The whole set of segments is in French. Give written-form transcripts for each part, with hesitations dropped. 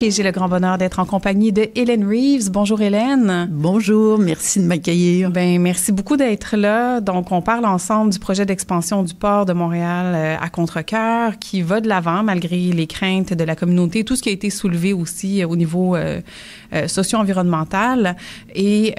Et j'ai le grand bonheur d'être en compagnie de Hélène Reeves. Bonjour Hélène. Bonjour, merci de m'accueillir. Merci beaucoup d'être là. Donc, on parle ensemble du projet d'expansion du port de Montréal à Contrecœur qui va de l'avant malgré les craintes de la communauté, tout ce qui a été soulevé aussi au niveau socio-environnemental. Et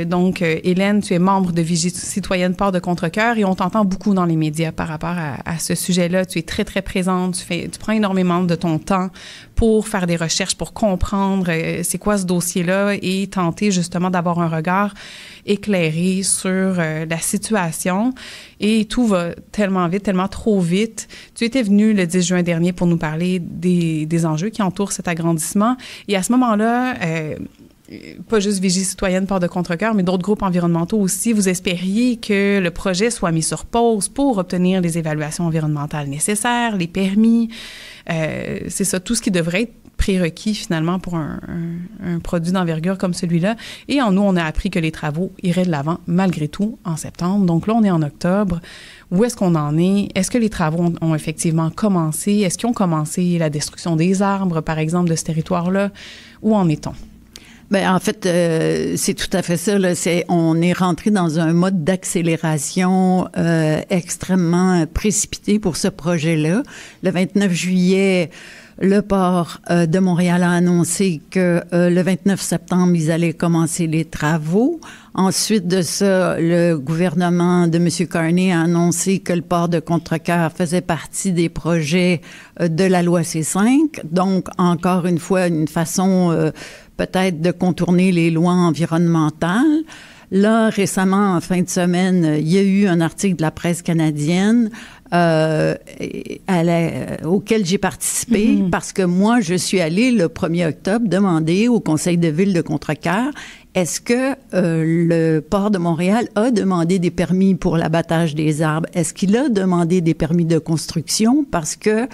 donc, Hélène, tu es membre de Vigie citoyenne port de Contrecœur et on t'entend beaucoup dans les médias par rapport à ce sujet-là. Tu es très, très présente. Tu prends énormément de ton temps pour faire des recherches, pour comprendre c'est quoi ce dossier-là et tenter justement d'avoir un regard éclairé sur la situation. Et tout va tellement vite, tellement trop vite. Tu étais venu le 10 juin dernier pour nous parler des enjeux qui entourent cet agrandissement. Et à ce moment-là, pas juste Vigie citoyenne port de Contrecœur, mais d'autres groupes environnementaux aussi, vous espériez que le projet soit mis sur pause pour obtenir les évaluations environnementales nécessaires, les permis. C'est ça, tout ce qui devrait être prérequis finalement pour un produit d'envergure comme celui-là. Et en nous, on a appris que les travaux iraient de l'avant malgré tout en septembre. Donc là, on est en octobre. Où est-ce qu'on en est? Est-ce que les travaux ont effectivement commencé? Est-ce qu'ils ont commencé la destruction des arbres, par exemple, de ce territoire-là? Où en est-on? Bien, en fait, c'est tout à fait ça. Là. On est rentré dans un mode d'accélération extrêmement précipité pour ce projet-là. Le 29 juillet, le port de Montréal a annoncé que le 29 septembre, ils allaient commencer les travaux. Ensuite de ça, le gouvernement de M. Carney a annoncé que le port de Contrecœur faisait partie des projets de la loi C5. Donc, encore une fois, une façon peut-être de contourner les lois environnementales. Là, récemment, en fin de semaine, il y a eu un article de la presse canadienne auquel j'ai participé parce que moi, je suis allée le 1er octobre demander au Conseil de ville de Contrecœur est-ce que le port de Montréal a demandé des permis pour l'abattage des arbres? Est-ce qu'il a demandé des permis de construction? Parce que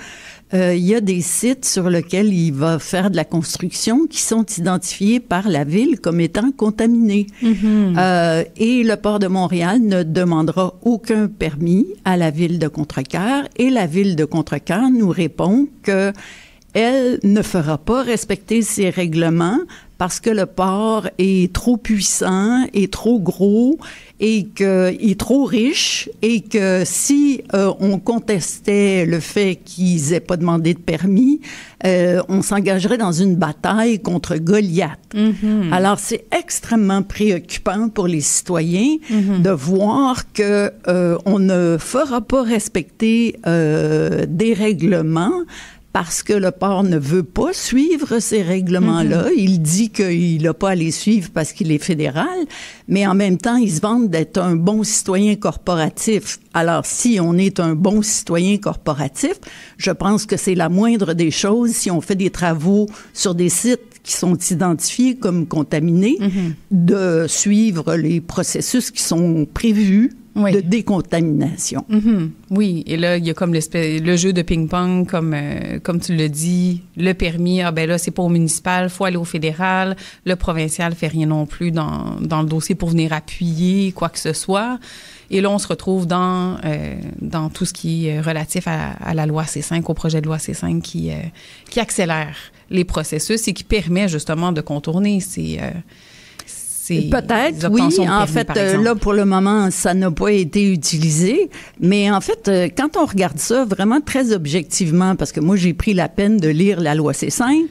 il y a des sites sur lesquels il va faire de la construction qui sont identifiés par la ville comme étant contaminés. Et le port de Montréal ne demandera aucun permis à la ville de Contrecœur et la ville de Contrecœur nous répond que elle ne fera pas respecter ces règlements parce que le port est trop puissant, est trop gros et qu'il est trop riche et que si on contestait le fait qu'ils aient pas demandé de permis, on s'engagerait dans une bataille contre Goliath. Alors, c'est extrêmement préoccupant pour les citoyens de voir que on ne fera pas respecter des règlements parce que le port ne veut pas suivre ces règlements-là. Il dit qu'il n'a pas à les suivre parce qu'il est fédéral, mais en même temps, il se vante d'être un bon citoyen corporatif. Alors, si on est un bon citoyen corporatif, je pense que c'est la moindre des choses si on fait des travaux sur des sites qui sont identifiés comme contaminés, de suivre les processus qui sont prévus de décontamination. Oui, et là, il y a comme le jeu de ping-pong, comme tu le dis, le permis, là, c'est pas au municipal, faut aller au fédéral, le provincial fait rien non plus dans le dossier pour venir appuyer quoi que ce soit. Et là, on se retrouve dans tout ce qui est relatif à la loi C5, au projet de loi C5 qui accélère les processus et qui permet justement de contourner ces peut-être, oui. En fait, là, pour le moment, ça n'a pas été utilisé. Mais en fait, quand on regarde ça vraiment très objectivement, parce que moi, j'ai pris la peine de lire la loi C5,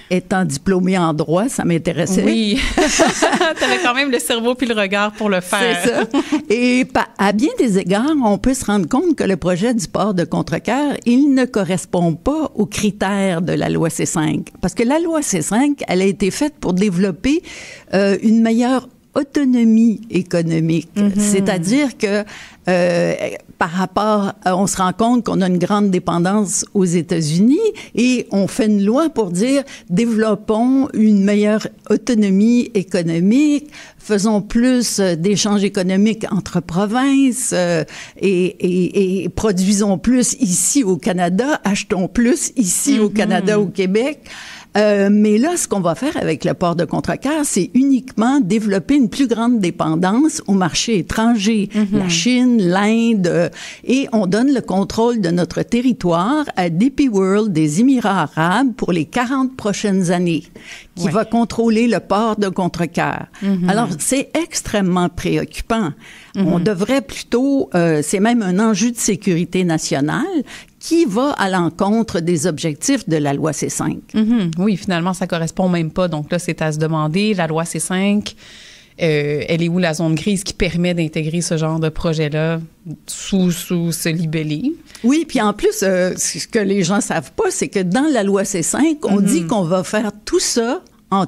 étant diplômée en droit, ça m'intéressait. Oui. T'avais quand même le cerveau puis le regard pour le faire. C'est ça. Et à bien des égards, on peut se rendre compte que le projet du port de Contrecœur, il ne correspond pas aux critères de la loi C5. Parce que la loi C5, elle a été faite pour développer une meilleure autonomie économique. C'est-à-dire que par rapport, on se rend compte qu'on a une grande dépendance aux États-Unis et on fait une loi pour dire développons une meilleure autonomie économique, faisons plus d'échanges économiques entre provinces et produisons plus ici au Canada, achetons plus ici au Canada, au Québec. Mais là, ce qu'on va faire avec le port de Contrecoeur, c'est uniquement développer une plus grande dépendance au marché étranger, la Chine, l'Inde, et on donne le contrôle de notre territoire à DP World des Émirats arabes pour les 40 prochaines années, qui va contrôler le port de Contrecoeur. Alors, c'est extrêmement préoccupant. On devrait plutôt, c'est même un enjeu de sécurité nationale qui va à l'encontre des objectifs de la loi C5. Oui, finalement, ça correspond même pas. Donc là, c'est à se demander, la loi C5, elle est où la zone grise qui permet d'intégrer ce genre de projet-là sous ce libellé? Oui, puis en plus, ce que les gens savent pas, c'est que dans la loi C5, on dit qu'on va faire tout ça en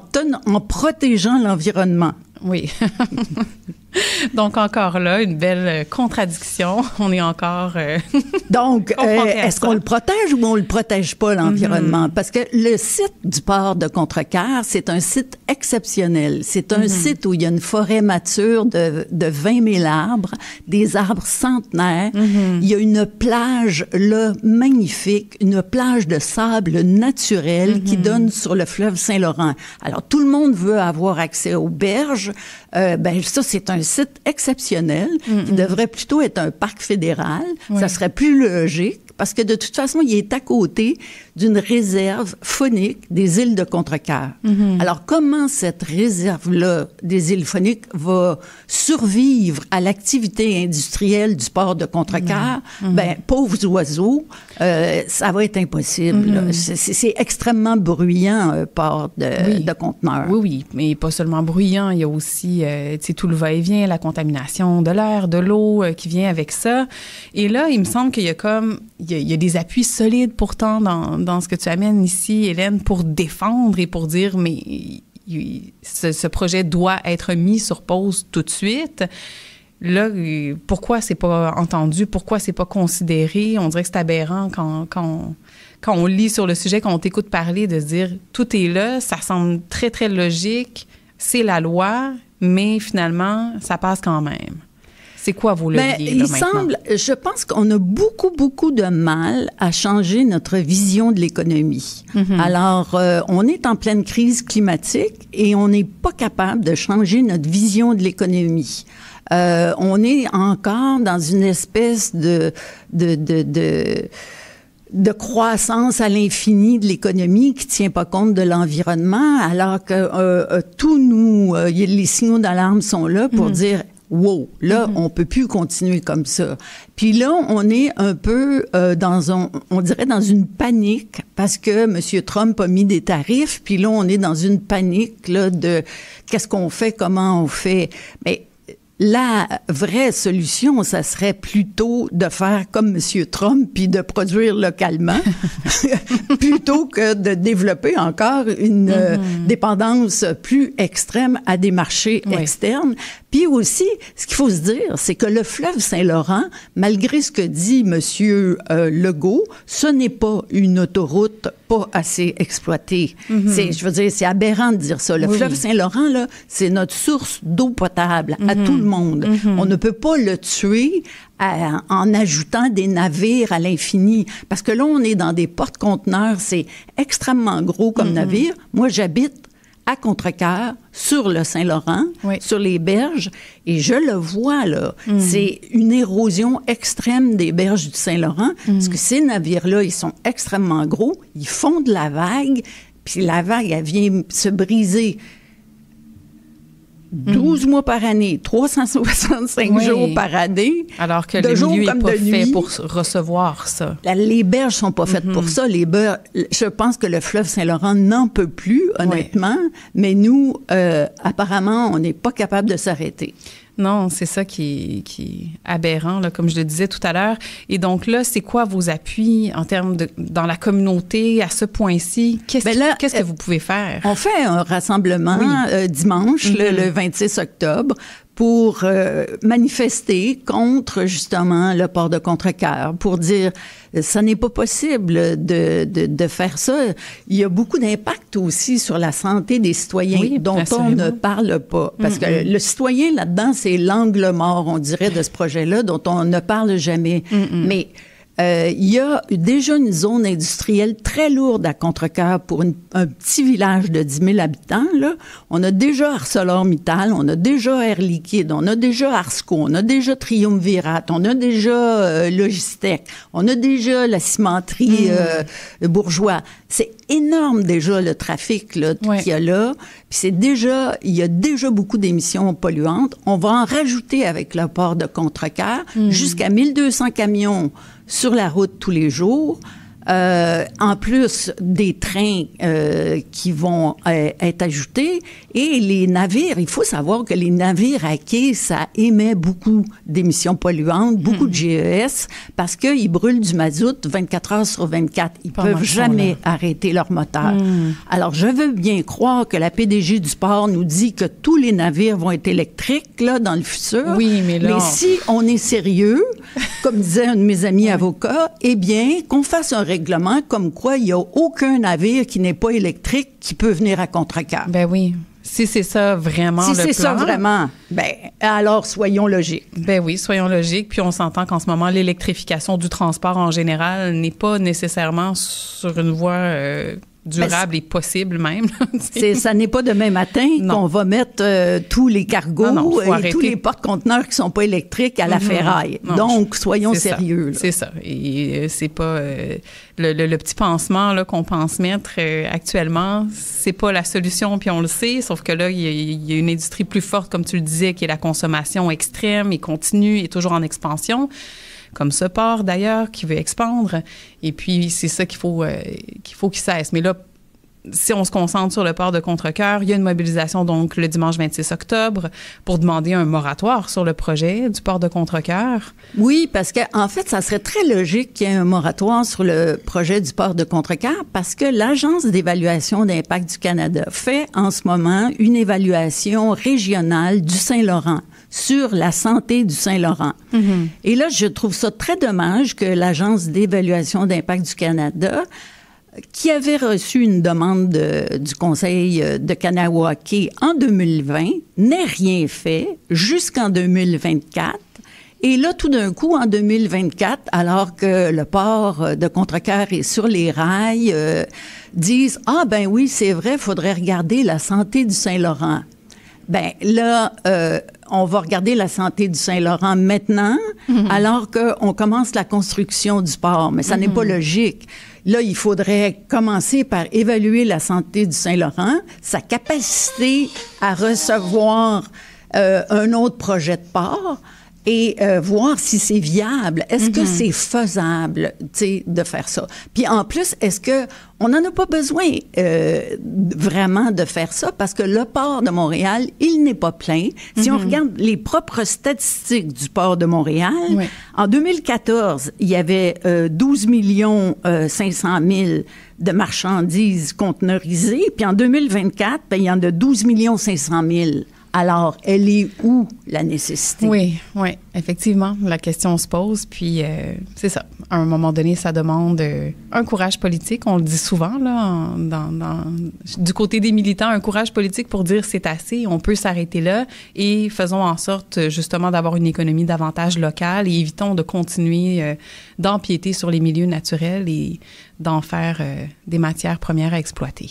protégeant l'environnement. Oui. Donc, encore là, une belle contradiction. On est encore... Donc, est-ce qu'on le protège ou on le protège pas, l'environnement? Parce que le site du port de Contrecoeur, c'est un site exceptionnel. C'est un site où il y a une forêt mature de 20 000 arbres, des arbres centenaires. Il y a une plage, là, magnifique, une plage de sable naturel qui donne sur le fleuve Saint-Laurent. Alors, tout le monde veut avoir accès aux berges. Ça, c'est un site exceptionnel qui devrait plutôt être un parc fédéral. Ça serait plus logique parce que de toute façon, il est à côté d'une réserve faunique des îles de Contrecoeur. Alors, comment cette réserve-là des îles fauniques va survivre à l'activité industrielle du port de Contrecoeur? Pauvres oiseaux, ça va être impossible. C'est extrêmement bruyant, un port de conteneurs. Oui, mais pas seulement bruyant, il y a aussi tout le va-et-vient, la contamination de l'air, de l'eau qui vient avec ça. Et là, il me semble qu'il y a il y a des appuis solides pourtant dans ce que tu amènes ici, Hélène, pour défendre et pour dire, mais ce projet doit être mis sur pause tout de suite. Là, pourquoi c'est pas entendu? Pourquoi c'est pas considéré? On dirait que c'est aberrant quand on lit sur le sujet, quand on t'écoute parler, de se dire, tout est là, ça semble très, très logique, c'est la loi, mais finalement, ça passe quand même. C'est quoi vos leviers, là, maintenant? Je pense qu'on a beaucoup, beaucoup de mal à changer notre vision de l'économie. Alors, on est en pleine crise climatique et on n'est pas capable de changer notre vision de l'économie. On est encore dans une espèce de croissance à l'infini de l'économie qui tient pas compte de l'environnement, alors que les signaux d'alarme sont là pour dire wow, là, on peut plus continuer comme ça. Puis là, on est un peu on dirait dans une panique parce que M. Trump a mis des tarifs, puis là, on est dans une panique là de qu'est-ce qu'on fait, comment on fait. Mais la vraie solution, ça serait plutôt de faire comme M. Trump puis de produire localement plutôt que de développer encore une dépendance plus extrême à des marchés externes. Puis aussi, ce qu'il faut se dire, c'est que le fleuve Saint-Laurent, malgré ce que dit M. Legault, ce n'est pas une autoroute pas assez exploitée. Je veux dire, c'est aberrant de dire ça. Le fleuve Saint-Laurent, là, c'est notre source d'eau potable à tout le monde. On ne peut pas le tuer en ajoutant des navires à l'infini. Parce que là, on est dans des porte-conteneurs, c'est extrêmement gros comme navire. Moi, j'habite à Contrecoeur, sur le Saint-Laurent, sur les berges, et je le vois, là. C'est une érosion extrême des berges du Saint-Laurent, parce que ces navires-là, ils sont extrêmement gros, ils font de la vague, puis la vague, elle vient se briser 12 mois par année, 365 jours par année. Alors que le milieu n'est pas fait pour recevoir ça. Les berges sont pas faites pour ça. Je pense que le fleuve Saint-Laurent n'en peut plus, honnêtement. Mais nous, apparemment, on n'est pas capable de s'arrêter. Non, c'est ça qui est aberrant, là, comme je le disais tout à l'heure. Et donc là, c'est quoi vos appuis en termes dans la communauté à ce point-ci? Qu'est-ce que vous pouvez faire? On fait un rassemblement dimanche, le 26 octobre, pour manifester contre, justement, le port de Contrecoeur, pour dire ça n'est pas possible de faire ça. Il y a beaucoup d'impact aussi sur la santé des citoyens dont on ne parle pas. Parce que le citoyen, là-dedans, c'est l'angle mort, on dirait, de ce projet-là, dont on ne parle jamais. Mais il y a déjà une zone industrielle très lourde à Contrecœur pour un petit village de 10 000 habitants. Là. On a déjà ArcelorMittal, on a déjà Air Liquide, on a déjà Arsco, on a déjà Triumvirat, on a déjà Logistec, on a déjà la cimenterie Bourgeois. C'est énorme déjà le trafic là, qu'il y a là. Puis il y a déjà beaucoup d'émissions polluantes. On va en rajouter avec le port de Contrecœur jusqu'à 1200 camions sur la route tous les jours. En plus des trains qui vont être ajoutés et les navires, il faut savoir que les navires à quai, ça émet beaucoup d'émissions polluantes, beaucoup de GES, parce qu'ils brûlent du mazout 24 heures sur 24. Ils peuvent jamais arrêter leur moteur. Alors, je veux bien croire que la PDG du port nous dit que tous les navires vont être électriques là, dans le futur. Oui, mais là... Mais si on est sérieux, comme disait un de mes amis avocats, eh bien, qu'on fasse un règlement comme quoi il n'y a aucun navire qui n'est pas électrique qui peut venir à Contrecœur. Ben oui. Si c'est ça vraiment le plan. Si c'est ça vraiment, ben alors soyons logiques. Ben oui, soyons logiques. Puis on s'entend qu'en ce moment, l'électrification du transport en général n'est pas nécessairement sur une voie durable et possible même. Ça n'est pas demain matin qu'on va mettre tous les cargos et tous les porte-conteneurs qui sont pas électriques à la ferraille. Non, donc, soyons sérieux. C'est ça. Et c'est pas... le petit pansement là, qu'on pense mettre actuellement, c'est pas la solution, puis on le sait, sauf que là, il y a une industrie plus forte, comme tu le disais, qui est la consommation extrême et continue et toujours en expansion, comme ce port d'ailleurs, qui veut expandre. Et puis, c'est ça qu'il faut qu'il cesse. Mais là, si on se concentre sur le port de Contrecœur, il y a une mobilisation donc le dimanche 26 octobre pour demander un moratoire sur le projet du port de Contrecœur. Oui, parce que en fait, ça serait très logique qu'il y ait un moratoire sur le projet du port de Contrecœur parce que l'Agence d'évaluation d'impact du Canada fait en ce moment une évaluation régionale du Saint-Laurent sur la santé du Saint-Laurent. Et là, je trouve ça très dommage que l'Agence d'évaluation d'impact du Canada, qui avait reçu une demande du Conseil de Kanawake en 2020, n'ait rien fait jusqu'en 2024. Et là, tout d'un coup, en 2024, alors que le port de Contrecœur est sur les rails, disent « Ah, ben oui, c'est vrai, il faudrait regarder la santé du Saint-Laurent. » Ben là, on va regarder la santé du Saint-Laurent maintenant, alors qu'on commence la construction du port. Mais ça n'est pas logique. Là, il faudrait commencer par évaluer la santé du Saint-Laurent, sa capacité à recevoir un autre projet de port et voir si c'est viable. Est-ce que c'est faisable, tu sais, de faire ça? Puis en plus, est-ce que on n'en a pas besoin vraiment de faire ça parce que le port de Montréal, il n'est pas plein. Si on regarde les propres statistiques du port de Montréal, en 2014, il y avait 12 500 000 de marchandises conteneurisées, puis en 2024, ben, il y en a 12 500 000. Alors, elle est où, la nécessité? Oui, effectivement, la question se pose. Puis, c'est ça. À un moment donné, ça demande un courage politique. On le dit souvent, là, du côté des militants, un courage politique pour dire c'est assez, on peut s'arrêter là et faisons en sorte, justement, d'avoir une économie davantage locale et évitons de continuer d'empiéter sur les milieux naturels et d'en faire des matières premières à exploiter.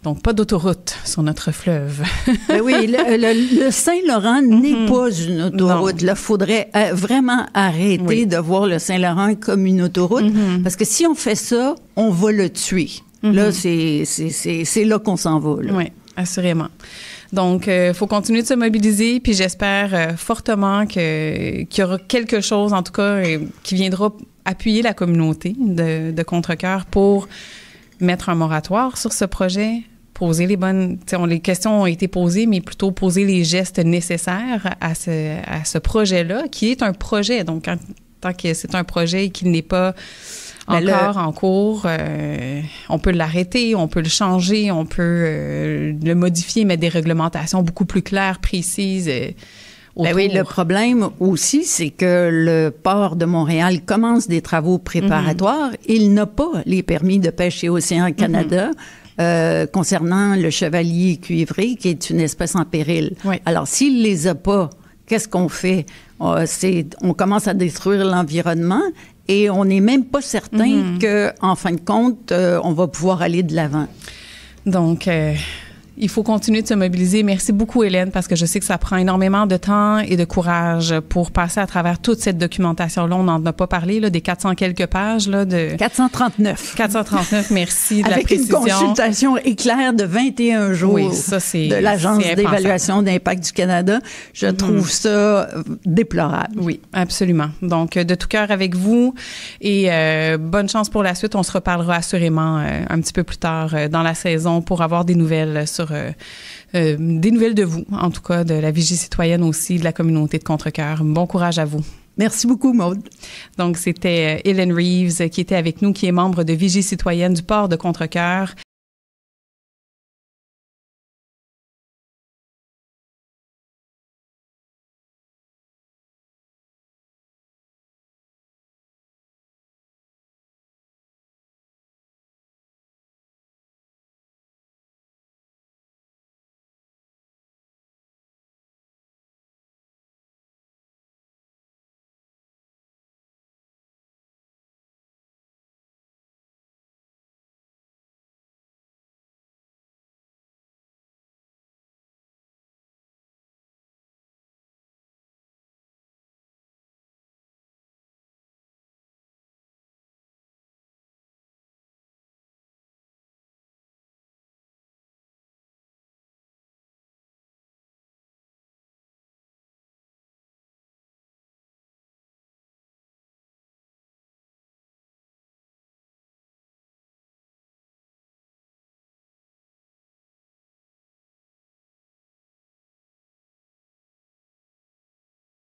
Donc, pas d'autoroute sur notre fleuve. Ben oui, le Saint-Laurent n'est pas une autoroute. Là, il faudrait vraiment arrêter de voir le Saint-Laurent comme une autoroute, parce que si on fait ça, on va le tuer. Là, c'est là qu'on s'en va. Oui, assurément. Donc, il faut continuer de se mobiliser, puis j'espère fortement qu'il y aura quelque chose, en tout cas, qui viendra appuyer la communauté de Contrecœur pour mettre un moratoire sur ce projet, poser les bonnes... les questions ont été posées, mais plutôt poser les gestes nécessaires à ce projet-là, qui est un projet. Donc, tant que c'est un projet et qu'il n'est pas encore en cours, on peut l'arrêter, on peut le changer, on peut le modifier, mettre des réglementations beaucoup plus claires, précises. Ben oui, le problème aussi, c'est que le port de Montréal commence des travaux préparatoires. Il n'a pas les permis de pêche et Océan Canada concernant le chevalier cuivré, qui est une espèce en péril. Oui. Alors, s'il les a pas, qu'est-ce qu'on fait? On commence à détruire l'environnement et on n'est même pas certain que, en fin de compte, on va pouvoir aller de l'avant. Donc, il faut continuer de se mobiliser. Merci beaucoup, Hélène, parce que je sais que ça prend énormément de temps et de courage pour passer à travers toute cette documentation-là. On n'en a pas parlé, là, des 400 quelques pages. Là, de 439. 439, merci de la précision. Avec une consultation éclair de 21 jours oui, ça, c'est, de l'Agence d'évaluation d'impact du Canada. Je trouve ça déplorable. Oui, absolument. Donc, de tout cœur avec vous et bonne chance pour la suite. On se reparlera assurément un petit peu plus tard dans la saison pour avoir des nouvelles sur des nouvelles de vous, en tout cas de la Vigie citoyenne aussi, de la communauté de Contrecœur. Bon courage à vous. Merci beaucoup, Maude. Donc, c'était Hélène Reeves qui était avec nous, qui est membre de Vigie citoyenne du port de Contrecœur.